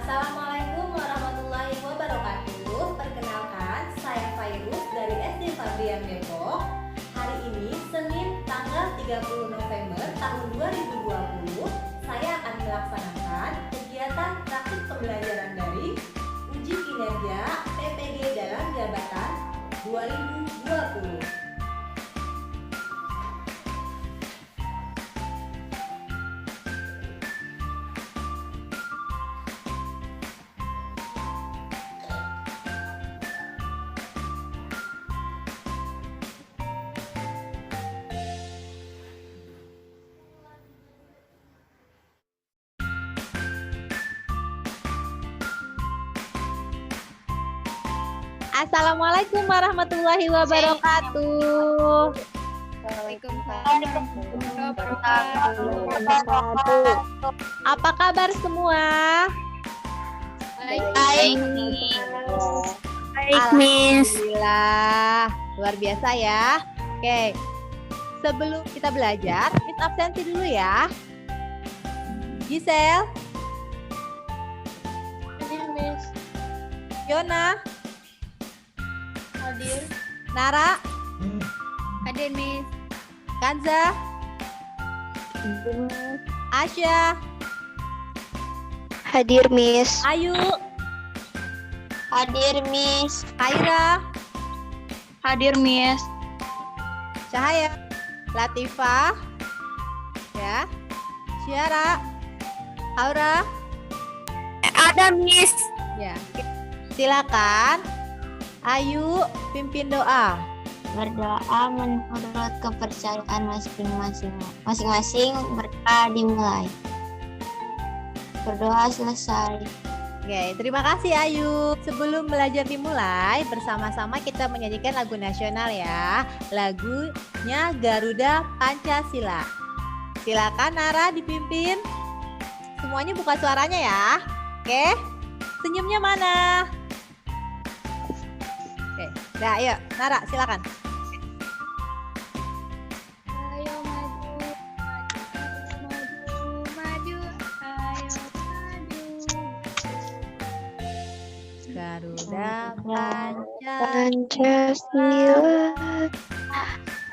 Assalamualaikum warahmatullahi wabarakatuh. Perkenalkan, saya Fairuz dari SD Fabrian Depok. Hari ini Senin tanggal 30 November tahun 2020, saya akan melaksanakan kegiatan praktik pembelajaran daring uji kinerja PPG dalam jabatan 2020. Assalamualaikum warahmatullahi wabarakatuh. Apa kabar semua? Baik, Miss. Alhamdulillah, luar biasa ya. Oke, sebelum kita belajar, Miss absensi dulu ya. Gisel, Hadir, Miss. Yona, Hadir. Nara, Hadir, Miss. Kanza, Asya, Hadir, Miss. Ayu, Hadir, Miss. Kaira, Hadir, Miss. Cahaya, Latifah, ya, Syara, Aura, Ada, Miss. ya. Silakan, Ayu pimpin doa. Berdoa menurut kepercayaan masing-masing. Berdoa dimulai. Berdoa selesai. Oke, terima kasih Ayu. Sebelum belajar dimulai, bersama-sama kita menyanyikan lagu nasional ya. Lagunya Garuda Pancasila. Silakan Nara dipimpin. Semuanya buka suaranya ya. Oke. Senyumnya mana? Oke. Nah, ayo Nara silakan. Ayo maju, maju, ayo maju. Garuda Pancasila. Pancasila,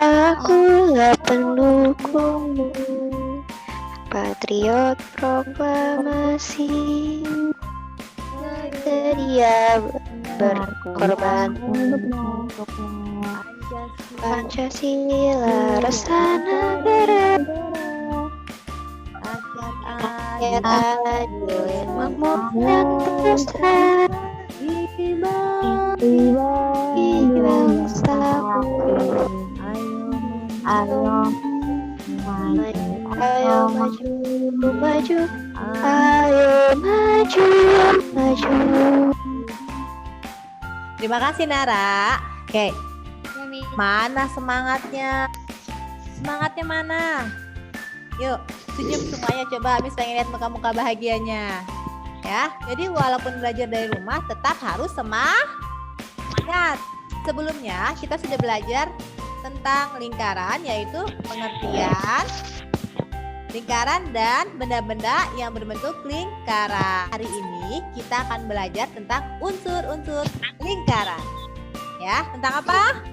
akulah pendukungmu, patriot proklamasi, sedia berkorban untukmu. Pancasila rasa negara, rakyat adil, makmur dan besar. Ayo maju, maju. Terima kasih Nara. Oke, mana semangatnya? Semangatnya mana? Yuk, senyum semuanya. Coba Miss pengen lihat muka-muka bahagianya. Ya, jadi walaupun belajar dari rumah tetap harus semangat. Sebelumnya kita sudah belajar tentang lingkaran, yaitu pengertian lingkaran dan benda-benda yang berbentuk lingkaran. Hari ini kita akan belajar tentang unsur-unsur lingkaran. Ya, tentang apa?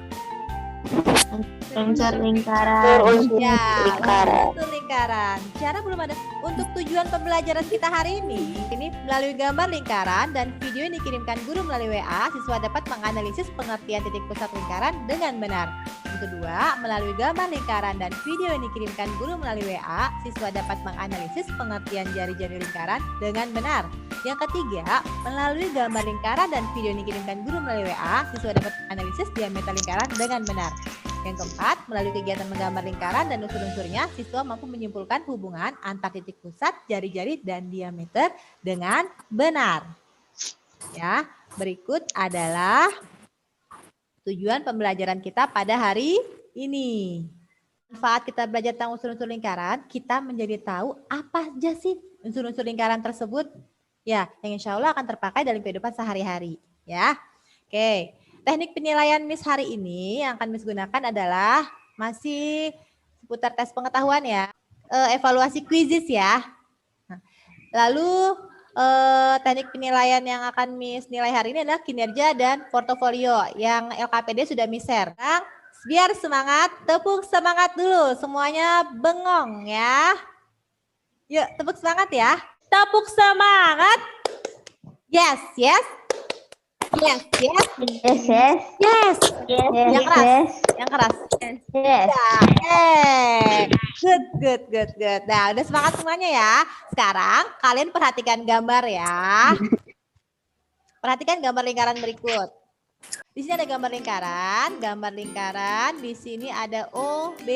Unsur lingkaran. Ya, unsur lingkaran. Cara belum ada. Untuk tujuan pembelajaran kita hari ini melalui gambar lingkaran dan video yang dikirimkan guru melalui WA, siswa dapat menganalisis pengertian titik pusat lingkaran dengan benar. Yang kedua, melalui gambar lingkaran dan video yang dikirimkan guru melalui WA, siswa dapat menganalisis pengertian jari-jari lingkaran dengan benar. Yang ketiga, melalui gambar lingkaran dan video yang dikirimkan guru melalui WA, siswa dapat menganalisis diameter lingkaran dengan benar. Yang keempat, melalui kegiatan menggambar lingkaran dan unsur-unsurnya, siswa mampu menyimpulkan hubungan antar titik pusat, jari-jari, dan diameter dengan benar. Ya, berikut adalah tujuan pembelajaran kita pada hari ini. Manfaat kita belajar tentang unsur-unsur lingkaran, kita menjadi tahu apa aja sih unsur-unsur lingkaran tersebut. Ya, yang insya Allah akan terpakai dalam kehidupan sehari-hari. Ya, oke. Teknik penilaian Miss hari ini yang akan Miss gunakan adalah masih seputar tes pengetahuan ya. Evaluasi quizzes ya. Lalu teknik penilaian yang akan Miss nilai hari ini adalah kinerja dan portofolio yang LKPD sudah Miss share. Sekarang, biar semangat, tepuk semangat dulu. Semuanya bengong ya. Yuk, tepuk semangat ya. Tepuk semangat. Yes, yes. Yes, yes. Yes, yes. Yes. Yes, Yang keras. yes. Yang keras. Yes. Good. Nah, udah semangat semuanya ya. Sekarang kalian perhatikan gambar ya. Perhatikan gambar lingkaran berikut. Di sini ada gambar lingkaran. Di sini ada O, B,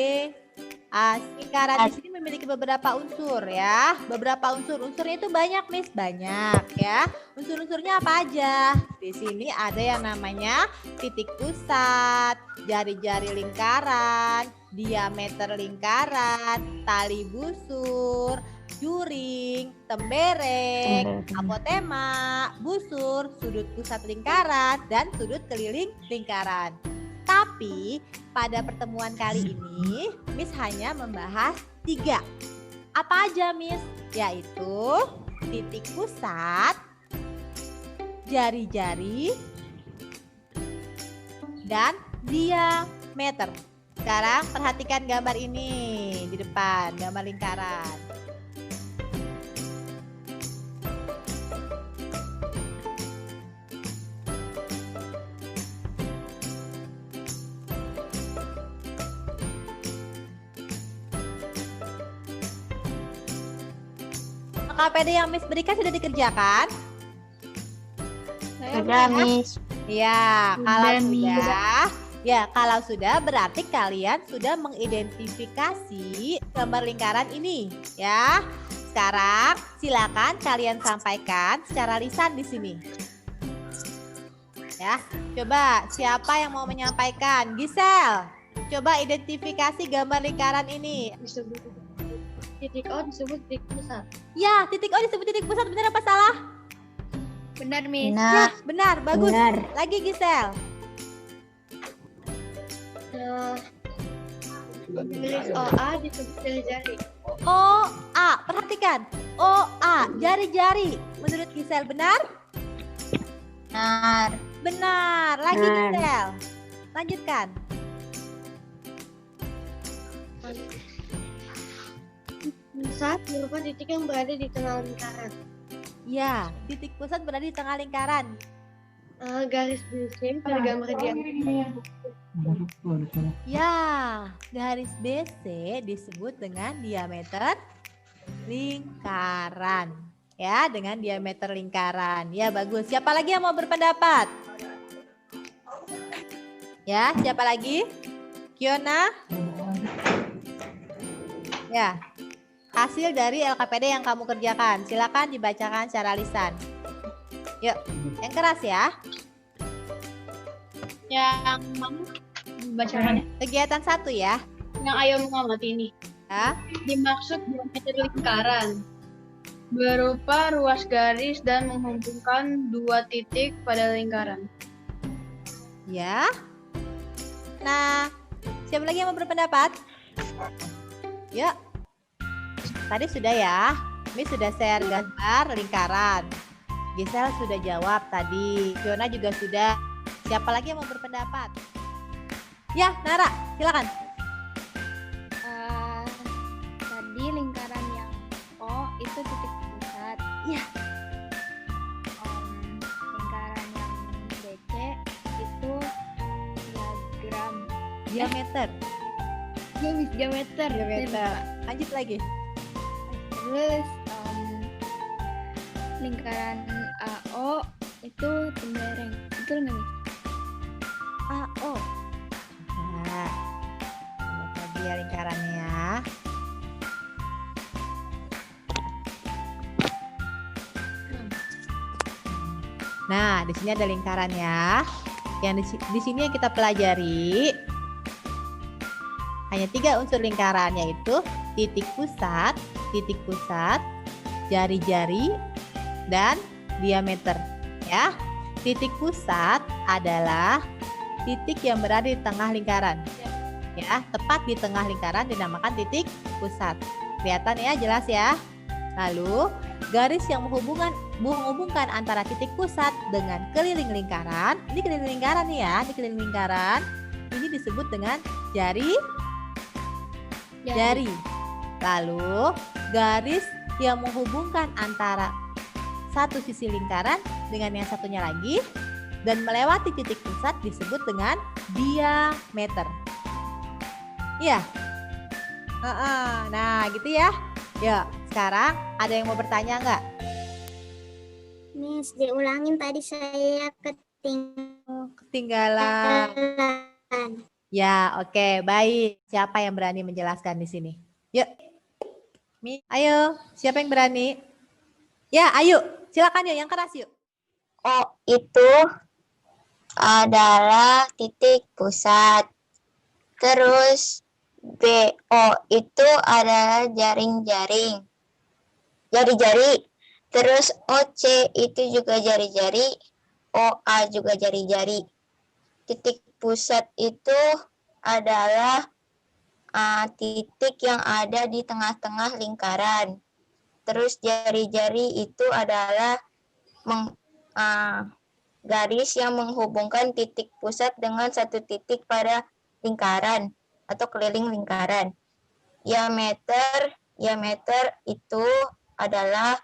A. Lingkaran di sini memiliki beberapa unsur ya. Unsurnya itu banyak, Miss. Banyak ya. Unsur-unsurnya apa aja? Di sini ada yang namanya titik pusat, jari-jari lingkaran, diameter lingkaran, tali busur, juring, tembereng, apotema, busur, sudut pusat lingkaran, dan sudut keliling lingkaran. Tapi pada pertemuan kali ini, Miss hanya membahas 3. Apa aja, Miss? Yaitu titik pusat, jari-jari, dan diameter. Sekarang perhatikan gambar ini di depan, gambar lingkaran. KPD yang Miss berikan sudah dikerjakan? Sudah, Miss. Ya, kalau Sudah, Miss. sudah, ya kalau sudah berarti kalian sudah mengidentifikasi gambar lingkaran ini, ya. Sekarang silakan kalian sampaikan secara lisan di sini. Ya, coba siapa yang mau menyampaikan? Gisel, coba identifikasi gambar lingkaran ini. Titik O disebut titik pusat. Ya, titik O disebut titik pusat, benar apa salah? Benar, Miss. Ya, benar, bagus. Benar. Lagi Gisel. Tulis OA disebut jari-jari. OA, perhatikan. OA, jari-jari. Menurut Gisel benar? Benar. Benar. Lagi Benar. Gisel. Lanjutkan. Pusat merupakan titik yang berada di tengah lingkaran. Ya, titik pusat berada di tengah lingkaran. Garis BC pada gambar diameter. Ya, garis BC disebut dengan diameter lingkaran. Ya, dengan diameter lingkaran. Ya, bagus. Siapa lagi yang mau berpendapat? Ya, siapa lagi? Kiona? Ya, hasil dari LKPD yang kamu kerjakan. Silakan dibacakan secara lisan. Yuk, yang keras ya. Yang mana bacaannya? Kegiatan 1 ya. Yang ayo mengamati ini. Ya. Dimaksud diameter lingkaran berupa ruas garis dan menghubungkan 2 titik pada lingkaran. Ya. Nah, siapa lagi yang mau berpendapat? Yuk. Tadi sudah ya. Miss sudah share gambar lingkaran. Gisel sudah jawab tadi. Fiona juga sudah. Siapa lagi yang mau berpendapat? Ya, Nara, silakan. Tadi lingkaran yang O itu titik pusat. Iya. Lingkaran yang BC itu diagram Diameter. diameter. Diameter. Lanjut lagi. Terus lingkaran AO itu tembereng. Betul nggak, Miss? AO. Nah, lihat lagi ya lingkarannya ya. Nah, di sini ada lingkaran ya. Yang di sini yang kita pelajari hanya 3 unsur lingkaran, yaitu titik pusat, jari-jari, dan diameter. Ya, titik pusat adalah titik yang berada di tengah lingkaran. Ya, tepat di tengah lingkaran dinamakan titik pusat. Kelihatan ya, jelas ya. Lalu garis yang menghubungkan antara titik pusat dengan keliling lingkaran. Ini keliling lingkaran nih ya, ini keliling lingkaran. Ini disebut dengan jari. Lalu garis yang menghubungkan antara satu sisi lingkaran dengan yang satunya lagi dan melewati titik pusat disebut dengan diameter. Iya. Nah, gitu ya. Yuk, sekarang ada yang mau bertanya nggak? Miss, diulangin tadi saya Ketinggalan. Ya, oke, baik. Siapa yang berani menjelaskan di sini? Yuk. Ayo, siapa yang berani? Ya, ayo. Silakan yuk, yang keras yuk. O itu adalah titik pusat. Terus BO itu adalah jaring-jaring. Jari-jari. Terus OC itu juga jari-jari. OA juga jari-jari. Titik pusat itu adalah titik yang ada di tengah-tengah lingkaran. Terus jari-jari itu adalah garis yang menghubungkan titik pusat dengan satu titik pada lingkaran atau keliling lingkaran. Diameter itu adalah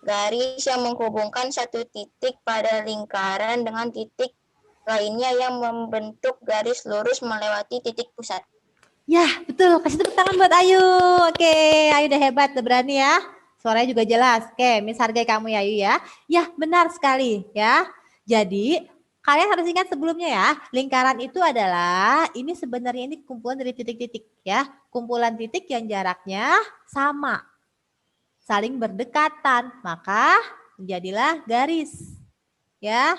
garis yang menghubungkan satu titik pada lingkaran dengan titik lainnya yang membentuk garis lurus melewati titik pusat. Ya, betul. Kasih tepuk tangan buat Ayu. Oke, Ayu udah hebat, udah berani ya. Suaranya juga jelas. Oke, Miss hargai kamu ya Ayu ya. Ya, benar sekali ya. Jadi, kalian harus ingat sebelumnya ya, lingkaran itu adalah, ini sebenarnya ini kumpulan dari titik-titik ya. Kumpulan titik yang jaraknya sama. Saling berdekatan, maka menjadilah garis. Ya.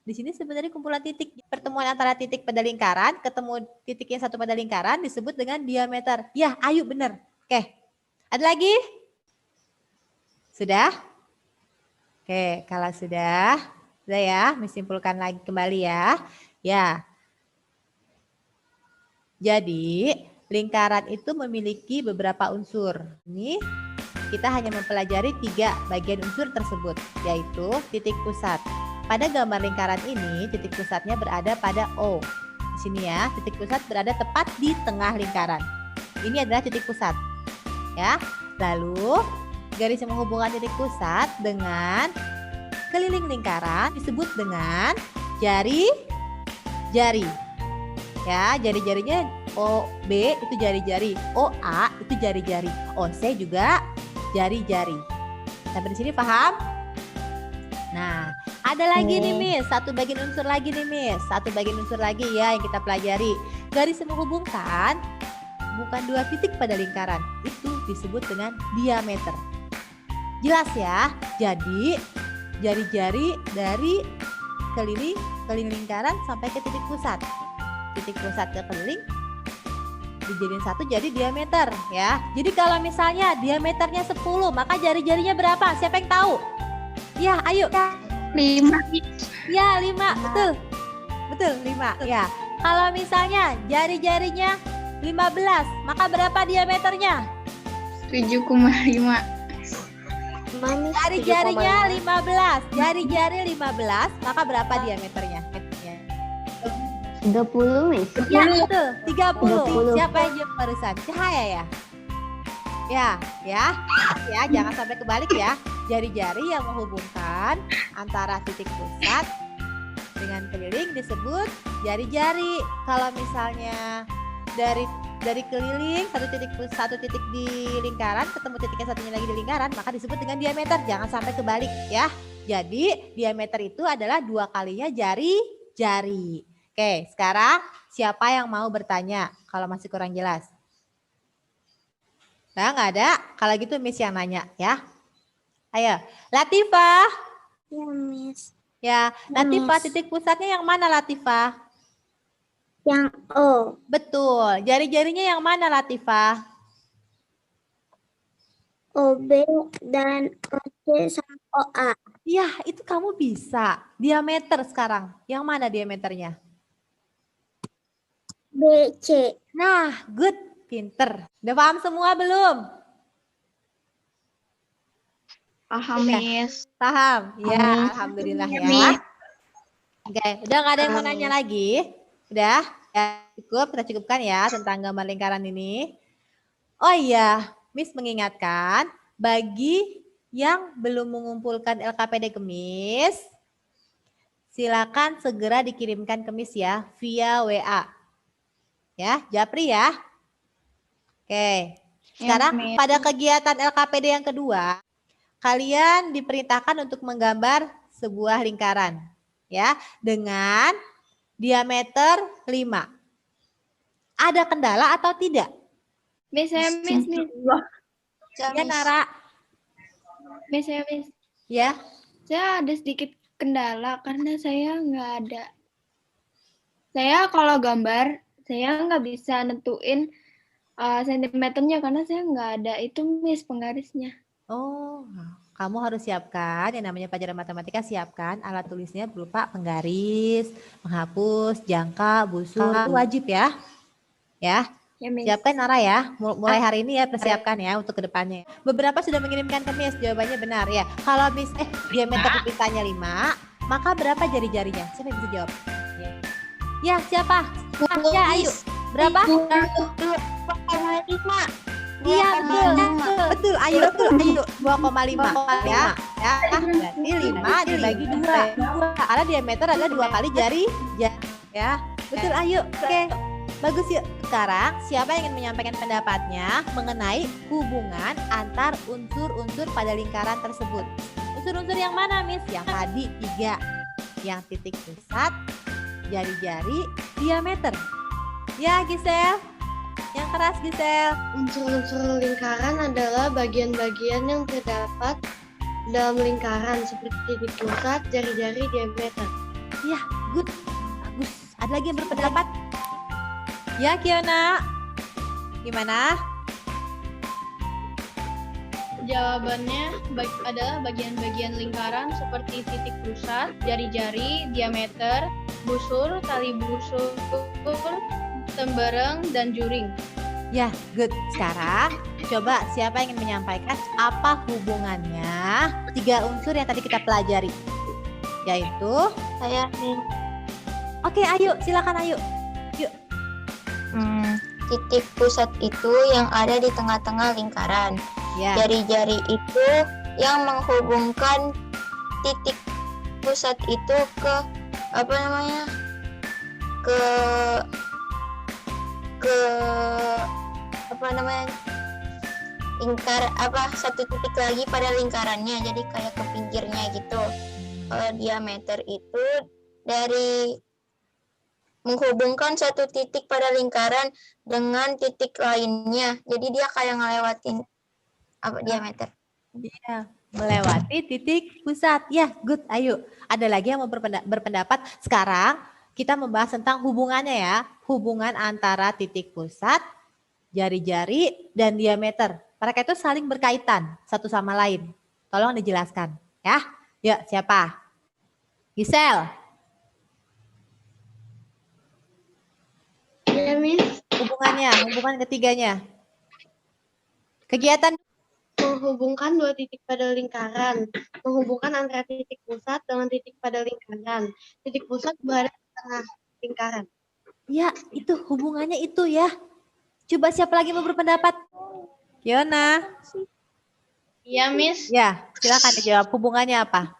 Di sini sebenarnya kumpulan titik. Pertemuan antara titik pada lingkaran, ketemu titik yang satu pada lingkaran disebut dengan diameter. Ya, Ayu benar. Oke. Ada lagi? Sudah? Oke, kalau sudah ya, disimpulkan lagi kembali ya. Ya. Jadi, lingkaran itu memiliki beberapa unsur. Ini kita hanya mempelajari 3 bagian unsur tersebut, yaitu titik pusat. Pada gambar lingkaran ini, titik pusatnya berada pada O. Di sini ya, titik pusat berada tepat di tengah lingkaran. Ini adalah titik pusat. Ya. Lalu, garis yang menghubungkan titik pusat dengan keliling lingkaran disebut dengan jari-jari. Ya, jari-jarinya OB itu jari-jari, OA itu jari-jari, OC juga jari-jari. Sampai di sini paham? Nah, ada lagi nih Miss, satu bagian unsur lagi nih Miss, satu bagian unsur lagi ya yang kita pelajari. Garis yang menghubungkan bukan 2 titik pada lingkaran, itu disebut dengan diameter. Jelas ya? Jadi jari-jari dari keliling lingkaran sampai ke titik pusat. Titik pusat ke keliling dijadiin satu jadi diameter ya. Jadi kalau misalnya diameternya 10, maka jari-jarinya berapa? Siapa yang tahu? Ya, ayo. 5. Ya, 5. Betul. Betul, 5. Ya. Kalau misalnya jari-jarinya 15, maka berapa diameternya? 7,5. Jari-jarinya 15. Jari-jari 15, maka berapa diameternya? 30, Miss. Ya, betul. 30. 30. Siapa yang jawab barusan? Cahaya ya? Ya, jangan sampai kebalik ya. Jari-jari yang menghubungkan antara titik pusat dengan keliling disebut jari-jari. Kalau misalnya dari keliling satu titik di lingkaran ketemu titik yang satunya lagi di lingkaran, maka disebut dengan diameter. Jangan sampai kebalik ya. Jadi diameter itu adalah 2 kalinya jari-jari. Oke, sekarang siapa yang mau bertanya kalau masih kurang jelas? Nah, nggak ada. Kalau gitu Miss yang nanya ya. Ayo, Latifah. Ya, Miss. Ya, Latifah, titik pusatnya yang mana Latifah? Yang O. Betul. Jari-jarinya yang mana Latifah? OB dan OC sama OA. Ya, itu kamu bisa. Diameter sekarang. Yang mana diameternya? BC. Nah, good. Pinter. Udah paham semua belum? Paham, Udah. Miss. Paham? Ya, Paham. alhamdulillah Iya, ya. Miss. Oke, udah nggak ada yang mau Paham, nanya Miss. lagi? Udah? Ya, cukup, kita cukupkan ya tentang gambar lingkaran ini. Oh iya, Miss mengingatkan bagi yang belum mengumpulkan LKPD Kemis, silakan segera dikirimkan ke Miss ya via WA. Ya, Japri ya. Oke. Sekarang Miss. pada kegiatan LKPD yang kedua, kalian diperintahkan untuk menggambar sebuah lingkaran ya dengan diameter 5. Ada kendala atau tidak? Miss, saya Miss. Ya, Ya Miss. Nara, Miss, saya Miss. ya. Saya ada sedikit kendala karena saya nggak ada. Saya kalau gambar, saya nggak bisa nentuin sentimeternya karena saya nggak ada itu Miss penggarisnya. Oh, kamu harus siapkan yang namanya pelajaran matematika, siapkan alat tulisnya berupa penggaris, penghapus, jangka, busur, itu wajib ya. Ya, Ya Miss. siapkan Nara ya. Mulai hari ini ya persiapkan ya untuk kedepannya. Beberapa sudah mengirimkan ke Miss, jawabannya benar ya. Kalau Miss diameter tulisannya 5, maka berapa jari-jarinya? Siapa yang bisa jawab? Ya, siapa? Ya, ayo. Berapa? 2,5. Iya, betul. Ayo, 2,5 ya. Ya, berarti 5 dibagi 2. Karena diameter adalah 2 kali jari. Ya, betul. Ayo. Oke. Bagus yuk. Sekarang siapa yang ingin menyampaikan pendapatnya mengenai hubungan antar unsur-unsur pada lingkaran tersebut? Unsur-unsur yang mana, Miss? Yang tadi 3. Yang titik pusat, jari-jari, diameter. Ya, Gisel. Yang keras, Gisel. Unsur-unsur lingkaran adalah bagian-bagian yang terdapat dalam lingkaran seperti titik pusat, jari-jari, diameter. Ya, good. Bagus. Ada lagi yang berpendapat? Ya, Kiona. Gimana? Jawabannya adalah bagian-bagian lingkaran seperti titik pusat, jari-jari, diameter, busur, tali busur, tembereng, dan juring. Ya, good. Sekarang coba siapa yang ingin menyampaikan apa hubungannya 3 unsur yang tadi kita pelajari? Yaitu, Saya nih. oke, ayo, silakan ayo. Yuk. Titik pusat itu yang ada di tengah-tengah lingkaran. Ya. Jari-jari itu yang menghubungkan titik pusat itu ke satu titik lagi pada lingkarannya, jadi kayak ke pinggirnya gitu. Kalau diameter itu dari menghubungkan satu titik pada lingkaran dengan titik lainnya, jadi dia kayak ngelewatin diameter. Iya, melewati titik pusat. Ya, good. Ayo. Ada lagi yang mau berpendapat? Sekarang kita membahas tentang hubungannya ya. Hubungan antara titik pusat, jari-jari, dan diameter. Mereka itu saling berkaitan satu sama lain. Tolong dijelaskan. Ya, yuk siapa? Gisel. Ya, Miss. Hubungan ketiganya. Kegiatan Menghubungkan 2 titik pada lingkaran. Menghubungkan antara titik pusat dengan titik pada lingkaran. Titik pusat berada di tengah lingkaran. ya, itu hubungannya itu ya. Coba siapa lagi mau berpendapat? Kiona. Iya, Miss. Ya, silakan dijawab. Hubungannya apa?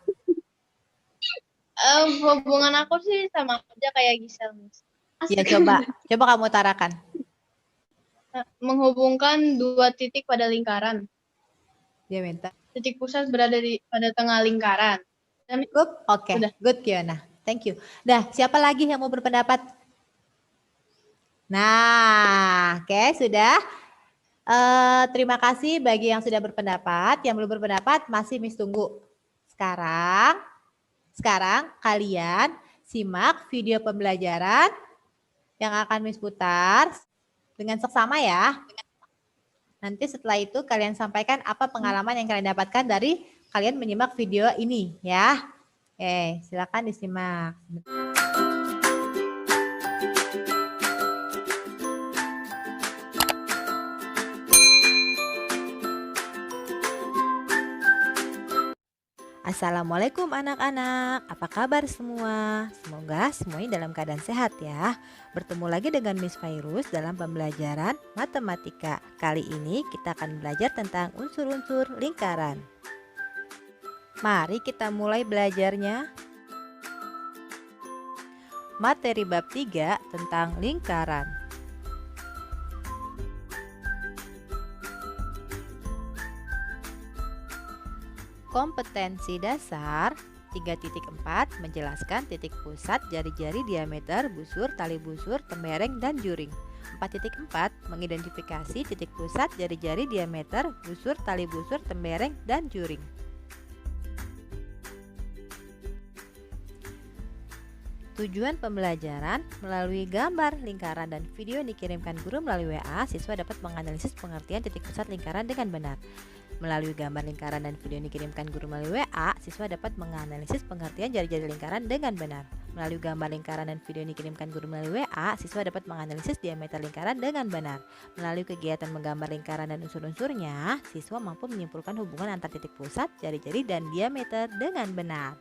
Hubungan aku sih sama aja kayak Gisel, Miss. Ya, coba kamu utarakan. Menghubungkan 2 titik pada lingkaran. Dia minta. Titik pusat berada pada tengah lingkaran. Cukup? Oke, Udah. good Kiona. Thank you. Dah, siapa lagi yang mau berpendapat? Nah, oke, sudah. Terima kasih bagi yang sudah berpendapat. Yang belum berpendapat masih Miss tunggu. Sekarang kalian simak video pembelajaran yang akan Miss putar dengan seksama ya. Nanti setelah itu kalian sampaikan apa pengalaman yang kalian dapatkan dari kalian menyimak video ini ya. Oke, silakan disimak. Assalamualaikum anak-anak, apa kabar semua? Semoga semuanya dalam keadaan sehat ya. Bertemu lagi dengan Miss Fairuz dalam pembelajaran matematika. Kali ini kita akan belajar tentang unsur-unsur lingkaran. Mari kita mulai belajarnya. Materi bab 3 tentang lingkaran. Kompetensi dasar 3.4 menjelaskan titik pusat, jari-jari, diameter, busur, tali busur, tembereng, dan juring. 4.4 mengidentifikasi titik pusat, jari-jari, diameter, busur, tali busur, tembereng, dan juring. Tujuan pembelajaran melalui gambar lingkaran dan video yang dikirimkan guru melalui WA, siswa dapat menganalisis pengertian titik pusat lingkaran dengan benar. Melalui gambar lingkaran dan video yang dikirimkan guru melalui WA, siswa dapat menganalisis pengertian jari-jari lingkaran dengan benar. Melalui gambar lingkaran dan video yang dikirimkan guru melalui WA, siswa dapat menganalisis diameter lingkaran dengan benar. Melalui kegiatan menggambar lingkaran dan unsur-unsurnya, siswa mampu menyimpulkan hubungan antar titik pusat, jari-jari, dan diameter dengan benar.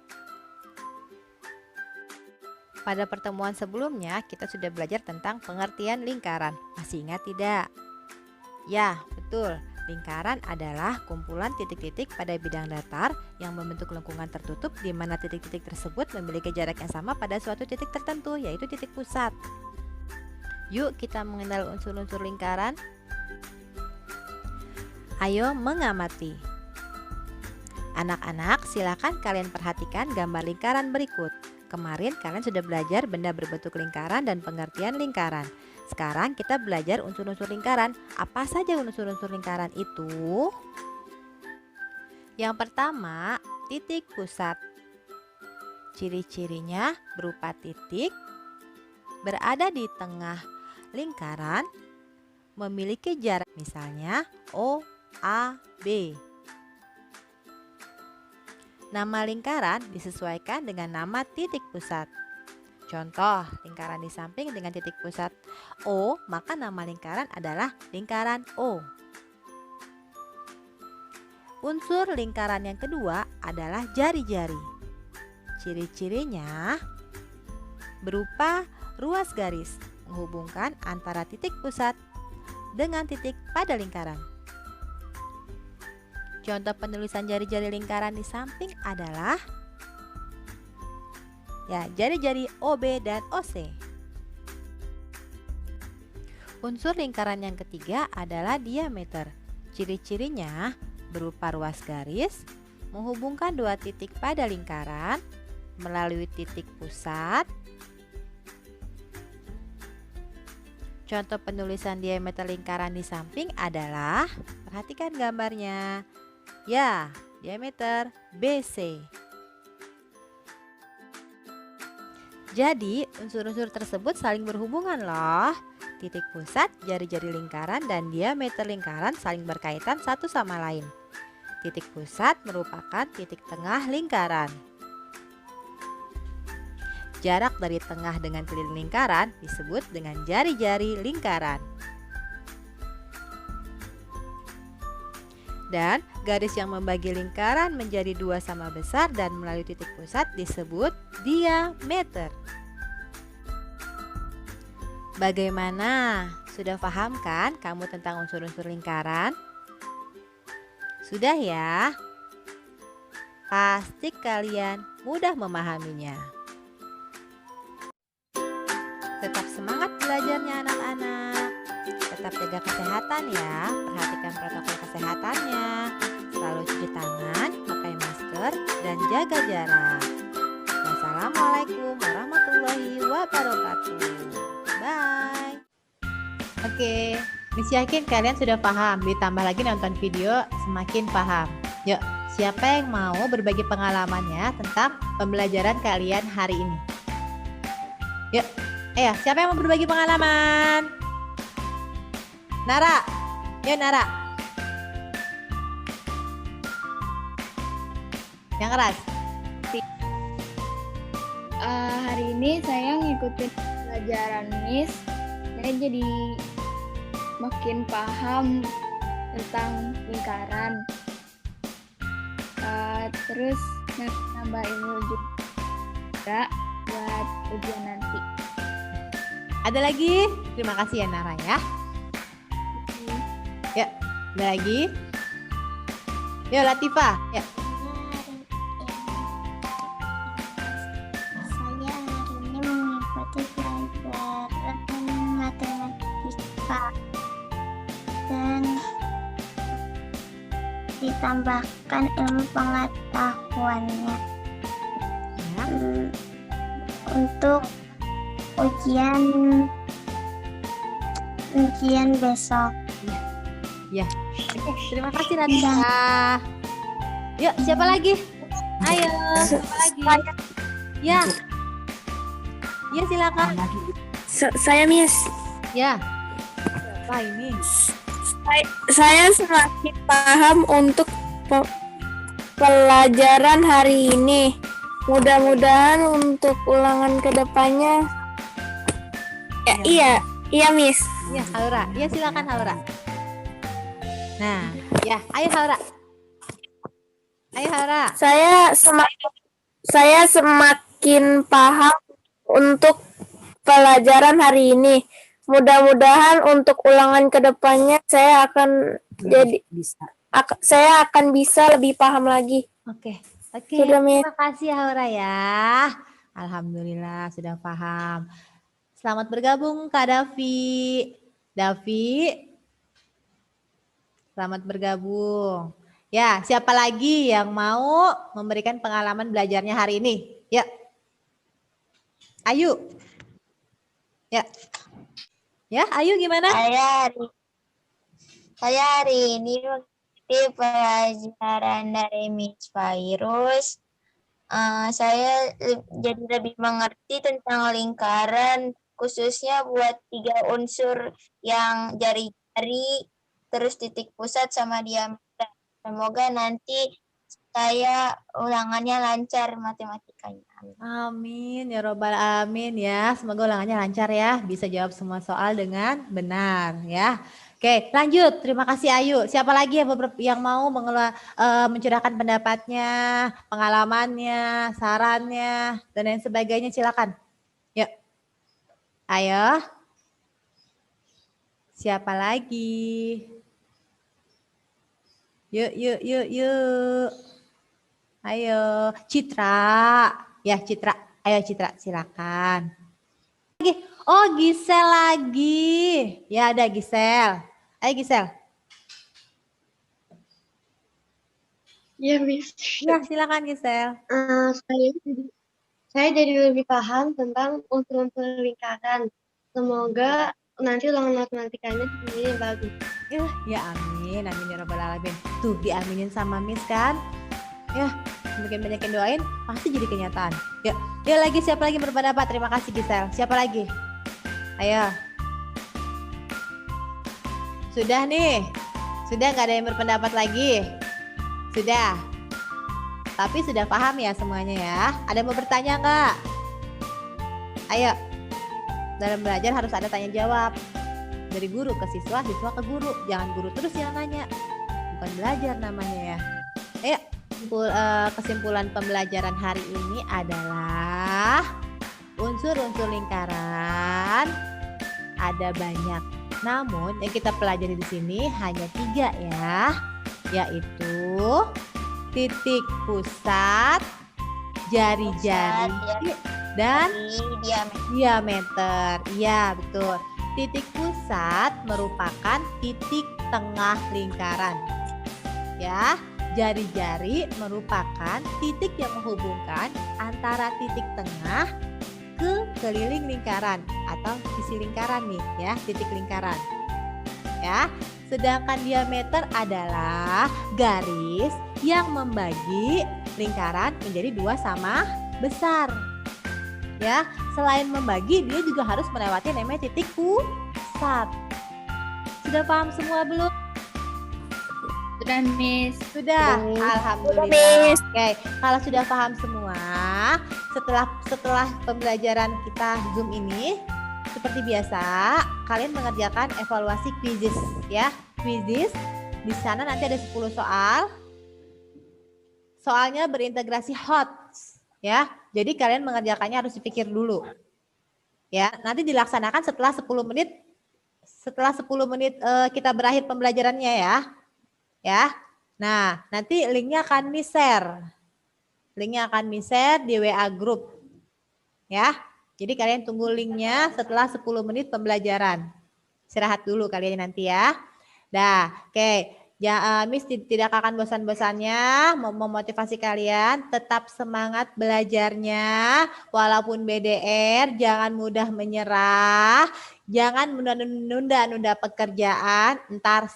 Pada pertemuan sebelumnya, kita sudah belajar tentang pengertian lingkaran. Masih ingat tidak? Ya, betul. Lingkaran adalah kumpulan titik-titik pada bidang datar yang membentuk lengkungan tertutup di mana titik-titik tersebut memiliki jarak yang sama pada suatu titik tertentu, yaitu titik pusat. Yuk kita mengenal unsur-unsur lingkaran. Ayo mengamati. Anak-anak, silakan kalian perhatikan gambar lingkaran berikut. Kemarin kalian sudah belajar benda berbentuk lingkaran dan pengertian lingkaran. Sekarang kita belajar unsur-unsur lingkaran. Apa saja unsur-unsur lingkaran itu? Yang pertama, titik pusat. Ciri-cirinya berupa titik, berada di tengah lingkaran, memiliki jarak misalnya O, A, B. Nama lingkaran disesuaikan dengan nama titik pusat. Contoh, lingkaran di samping dengan titik pusat O, maka nama lingkaran adalah lingkaran O. Unsur lingkaran yang kedua adalah jari-jari. Ciri-cirinya berupa ruas garis menghubungkan antara titik pusat dengan titik pada lingkaran. Contoh penulisan jari-jari lingkaran di samping adalah jari-jari OB dan OC. Unsur lingkaran yang ketiga adalah diameter. Ciri-cirinya berupa ruas garis menghubungkan dua titik pada lingkaran melalui titik pusat. Contoh penulisan diameter lingkaran di samping adalah, perhatikan gambarnya. Ya, diameter BC. Jadi, unsur-unsur tersebut saling berhubungan loh. Titik pusat, jari-jari lingkaran, dan diameter lingkaran saling berkaitan satu sama lain. Titik pusat merupakan titik tengah lingkaran. Jarak dari tengah dengan keliling lingkaran disebut dengan jari-jari lingkaran. Dan garis yang membagi lingkaran menjadi dua sama besar dan melalui titik pusat disebut diameter. Bagaimana? Sudah paham kan kamu tentang unsur-unsur lingkaran? Sudah ya? Pasti kalian mudah memahaminya. Tetap semangat belajarnya anak-anak. Tetap jaga kesehatan ya. Perhatikan protokol kesehatannya. Selalu cuci tangan, pakai masker, dan jaga jarak. Wassalamualaikum warahmatullahi wabarakatuh. Bye. Oke, Miss yakin kalian sudah paham. Ditambah lagi nonton video semakin paham. Yuk, siapa yang mau berbagi pengalamannya tentang pembelajaran kalian hari ini? Yuk, ayo, siapa yang mau berbagi pengalaman? Nara, yuk Nara. Yang keras. Hari ini saya ngikutin pelajaran Miss, saya jadi makin paham tentang lingkaran. Terus nambah ilmu juga buat ujian nanti. Ada lagi? Terima kasih ya Nara ya. Ya, ada lagi? Yuk Latifah. Ya. Saya hari ini mengikuti pelajaran matematika dan ditambahkan ilmu pengetahuannya Ya. untuk ujian besok. Oke, terima kasih Latifah. Yuk, siapa lagi? Ayo, siapa lagi? Ya. Ya, silakan. Saya Miss, Ya. Siapa ini? saya semakin paham untuk pelajaran hari ini. Mudah-mudahan untuk ulangan kedepannya. Iya Miss. Ya, Haura. Ya, silakan Haura. Nah, ya, ayo Haura. Ayo Haura. Saya semakin paham untuk pelajaran hari ini. Mudah-mudahan untuk ulangan kedepannya saya akan bisa lebih paham lagi. Oke. Sudah, Miss. Terima kasih Haura ya. Alhamdulillah sudah paham. Selamat bergabung Kak Davi. Selamat bergabung. Ya, siapa lagi yang mau memberikan pengalaman belajarnya hari ini? Ya. Ayu. Ya. Ya, Ayu gimana? Saya hari ini mengikuti pelajaran dari Miss Virus. Saya jadi lebih mengerti tentang lingkaran, khususnya buat 3 unsur yang jari-jari, terus titik pusat sama diameter. Semoga nanti saya ulangannya lancar matematikanya. Amin ya robbal alamin ya. Semoga ulangannya lancar ya. Bisa jawab semua soal dengan benar ya. Oke, lanjut. Terima kasih Ayu. Siapa lagi yang mau mencurahkan pendapatnya, pengalamannya, sarannya, dan lain sebagainya? Silakan. Yuk. Ayo. Siapa lagi? Yuk. Ayo, Citra. Ya, Citra. Ayo Citra, silakan. Oh, Gisel lagi. Ya, ada Gisel. Ayo Gisel. Ya, Miss. Ya, silakan Gisel. Saya jadi lebih paham tentang unsur-unsur lingkaran. Semoga nanti ulangan matematikanya sendiri bagus. Ya amin ya rabbal alamin. Tuh diaminin sama Miss kan. Ya, semakin banyak yang doain pasti jadi kenyataan. Ya lagi siapa lagi berpendapat? Terima kasih Gisel. Siapa lagi? Ayo. Sudah nih. Sudah nggak ada yang berpendapat lagi? Sudah. Tapi sudah paham ya semuanya ya. Ada yang mau bertanya nggak? Ayo. Dalam belajar harus ada tanya jawab. Dari guru ke siswa, siswa ke guru. Jangan guru terus yang nanya. Bukan belajar namanya ya. Ayo. Kesimpulan pembelajaran hari ini adalah unsur-unsur lingkaran ada banyak. Namun yang kita pelajari di sini hanya 3 ya. Yaitu titik pusat, jari-jari, dan diameter. Iya, betul. Titik pusat merupakan titik tengah lingkaran. Ya, jari-jari merupakan titik yang menghubungkan antara titik tengah ke keliling lingkaran atau sisi lingkaran nih ya, titik lingkaran. Ya, sedangkan diameter adalah garis yang membagi lingkaran menjadi 2 sama besar. Ya, selain membagi dia juga harus melewati namanya titik pusat. Sudah paham semua belum? Sudah, Miss. Sudah, alhamdulillah. Miss. Oke, kalau sudah paham semua, setelah pembelajaran kita Zoom ini, seperti biasa, kalian mengerjakan evaluasi quizzes ya. Quizzes di sana nanti ada 10 soal. soalnya berintegrasi hot ya. Jadi kalian mengerjakannya harus dipikir dulu. Ya, nanti dilaksanakan setelah 10 menit. Setelah 10 menit kita berakhir pembelajarannya ya. Ya. Nah, nanti linknya akan di-share. Linknya akan di-share di WA group. Ya. Jadi kalian tunggu linknya setelah 10 menit pembelajaran. Istirahat dulu kalian nanti ya. Dah, oke. Ya, Miss tidak akan bosan-bosannya memotivasi kalian tetap semangat belajarnya walaupun BDR, jangan mudah menyerah, jangan menunda-nunda pekerjaan, entar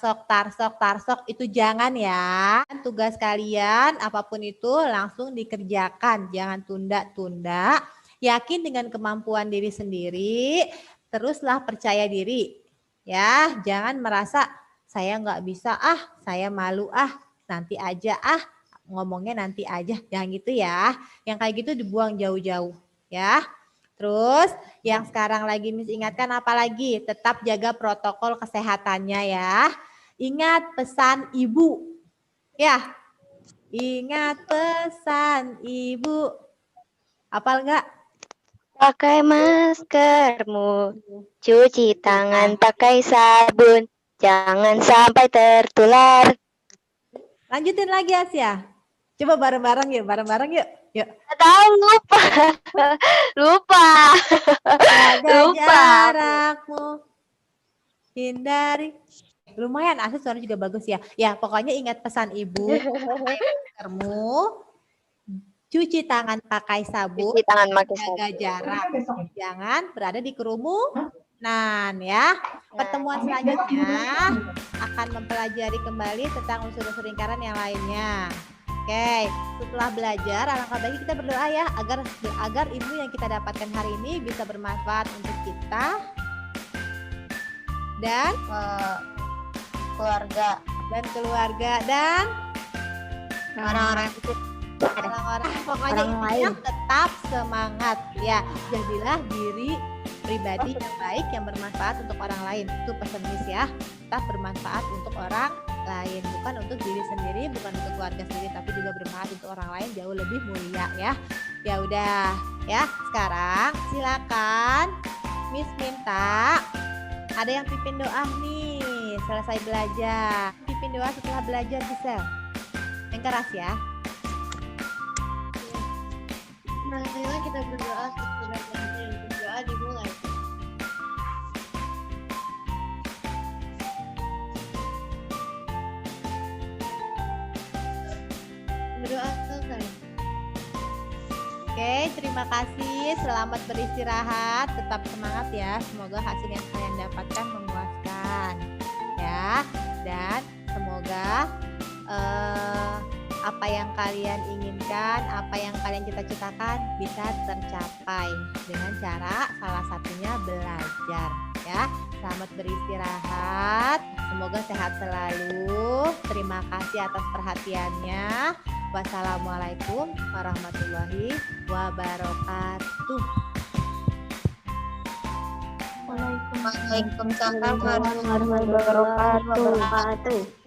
tarsok itu jangan ya. Tugas kalian apapun itu langsung dikerjakan, jangan tunda-tunda. Yakin dengan kemampuan diri sendiri, teruslah percaya diri. Ya, jangan merasa saya nggak bisa, saya malu, nanti aja, ngomongnya nanti aja. Jangan gitu ya. Yang kayak gitu dibuang jauh-jauh ya. Terus yang sekarang lagi Miss ingatkan apa lagi? Tetap jaga protokol kesehatannya ya. Ingat pesan ibu. Ya. Ingat pesan ibu. Hafal nggak? Pakai maskermu, cuci tangan pakai sabun, jangan sampai tertular. Lanjutin lagi Asya. Coba bareng-bareng yuk, Yuk. Tahu lupa. Jaga Lupa. jarakmu. Hindari. Lumayan Asya suara juga bagus ya. Ya, pokoknya ingat pesan ibu. Pakai maskermu. Cuci tangan pakai sabun. Cuci tangan pakai Jaga jarak. Jangan berada di kerumunan ya. Pertemuan selanjutnya akan mempelajari kembali tentang unsur-unsur lingkaran yang lainnya. Oke, setelah belajar alangkah baiknya kita berdoa ya agar ilmu yang kita dapatkan hari ini bisa bermanfaat untuk kita dan Keluarga. dan Orang-orang orang-orang pokoknya intinya tetap semangat ya, jadilah diri pribadi yang baik yang bermanfaat untuk orang lain. Itu pesan Miss ya, tetap bermanfaat untuk orang lain, bukan untuk diri sendiri, bukan untuk keluarga sendiri, tapi juga bermanfaat untuk orang lain, jauh lebih mulia ya. Ya udah ya, sekarang silakan Miss minta ada yang pimpin doa nih selesai belajar. Pimpin doa setelah belajar Gisel. Yang keras ya. Marilah kita berdoa sesudah belajar. Berdoa dimulai. Berdoa selesai. Oke, terima kasih. Selamat beristirahat. Tetap semangat ya. Semoga hasil yang kalian dapatkan memuaskan. Ya, dan semoga apa yang kalian inginkan, apa yang kalian cita-citakan bisa tercapai dengan cara salah satunya belajar ya. Selamat beristirahat. Semoga sehat selalu. Terima kasih atas perhatiannya. Wassalamualaikum warahmatullahi wabarakatuh. Waalaikumsalam warahmatullahi Warahmatullahi wabarakatuh. wabarakatuh.